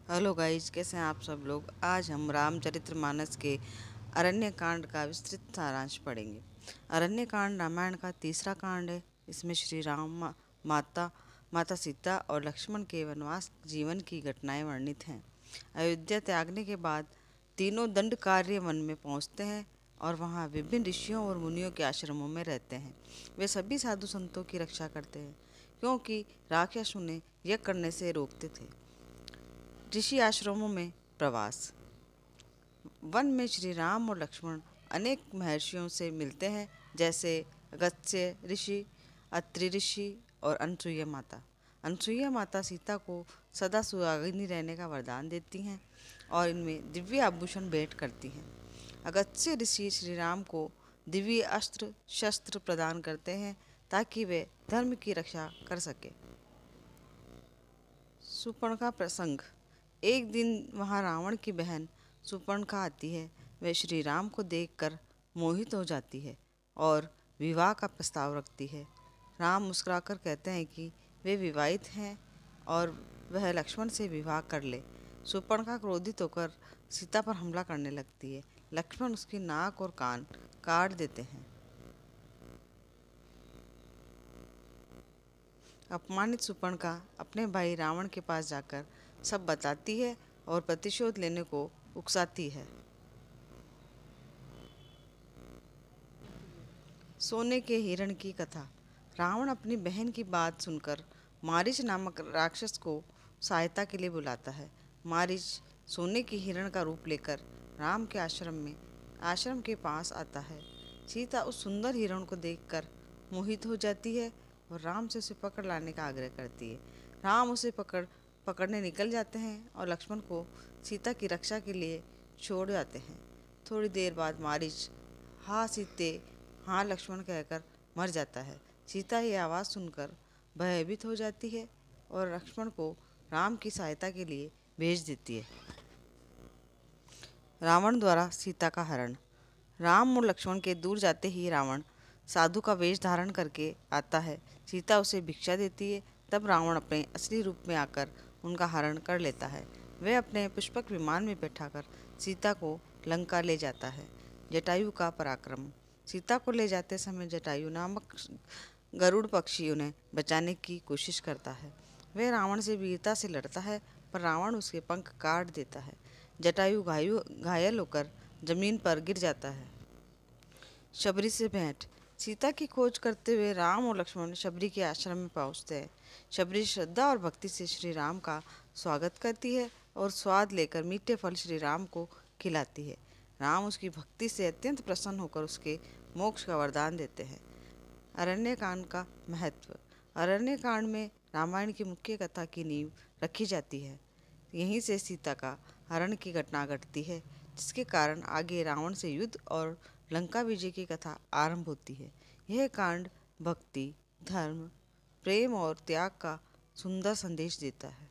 Hello guys, कैसे हैं आप सब लोग। आज हम रामचरितमानस के अरण्य कांड का विस्तृत सारांश पढ़ेंगे। अरण्य कांड रामायण का तीसरा कांड है। इसमें श्री राम माता माता सीता और लक्ष्मण के वनवास जीवन की घटनाएं वर्णित हैं। अयोध्या त्यागने के बाद तीनों दंडकारण्य वन में पहुंचते हैं और वहां विभिन्न ऋषियों और मुनियों के आश्रमों में रहते हैं। वे सभी साधु संतों की रक्षा करते हैं, क्योंकि राक्षस उन्हें यज्ञ करने से रोकते थे। ऋषि आश्रमों में प्रवास। वन में श्री राम और लक्ष्मण अनेक महर्षियों से मिलते हैं, जैसे अगस्त्य ऋषि, अत्रि ऋषि और अनसुईया माता। अनसुईया माता सीता को सदा सुहागिनी रहने का वरदान देती हैं और इनमें दिव्य आभूषण भेंट करती हैं। अगस्त्य ऋषि श्री राम को दिव्य अस्त्र शस्त्र प्रदान करते हैं ताकि वे धर्म की रक्षा कर सके। सुपर्णखा प्रसंग। एक दिन वहाँ रावण की बहन सुपर्णखा आती है। वह श्री राम को देखकर मोहित हो जाती है और विवाह का प्रस्ताव रखती है। राम मुस्कुराकर कहते हैं कि वे विवाहित हैं और वह लक्ष्मण से विवाह कर ले। सुपर्णखा क्रोधित होकर सीता पर हमला करने लगती है। लक्ष्मण उसकी नाक और कान काट देते हैं। अपमानित सुपर्णखा अपने भाई रावण के पास जाकर सब बताती है और प्रतिशोध लेने को उकसाती है। सोने के हिरण की कथा। रावण अपनी बहन की बात सुनकर मारीच नामक राक्षस को सहायता के लिए बुलाता है। मारीच सोने की हिरण का रूप लेकर राम के आश्रम के पास आता है। सीता उस सुंदर हिरण को देखकर मोहित हो जाती है और राम से उसे पकड़ लाने का आग्रह करती है। राम उसे पकड़ने निकल जाते हैं और लक्ष्मण को सीता की रक्षा के लिए छोड़ जाते हैं। थोड़ी देर बाद मारीच हाँ सीते हाँ लक्ष्मण कहकर मर जाता है। सीता ये आवाज़ सुनकर भयभीत हो जाती है और लक्ष्मण को राम की सहायता के लिए भेज देती है। रावण द्वारा सीता का हरण। राम और लक्ष्मण के दूर जाते ही रावण साधु का वेश धारण करके आता है। सीता उसे भिक्षा देती है। तब रावण अपने असली रूप में आकर उनका हरण कर लेता है। वह अपने पुष्पक विमान में बैठाकर सीता को लंका ले जाता है। जटायु का पराक्रम। सीता को ले जाते समय जटायु नामक गरुड़ पक्षी उन्हें बचाने की कोशिश करता है। वह रावण से वीरता से लड़ता है, पर रावण उसके पंख काट देता है। जटायु घायल होकर जमीन पर गिर जाता है। शबरी से भेंट। सीता की खोज करते हुए राम और लक्ष्मण शबरी के आश्रम में पहुंचते हैं। शबरी श्रद्धा और भक्ति से श्री राम का स्वागत करती है और स्वाद लेकर मीठे फल श्री राम को खिलाती है। राम उसकी भक्ति से अत्यंत प्रसन्न होकर उसके मोक्ष का वरदान देते हैं। अरण्य कांड का महत्व। अरण्य कांड में रामायण की मुख्य कथा की नींव रखी जाती है। यहीं से सीता का हरण की घटना घटती है, जिसके कारण आगे रावण से युद्ध और लंका विजय की कथा आरंभ होती है। यह कांड भक्ति, धर्म, प्रेम और त्याग का सुंदर संदेश देता है।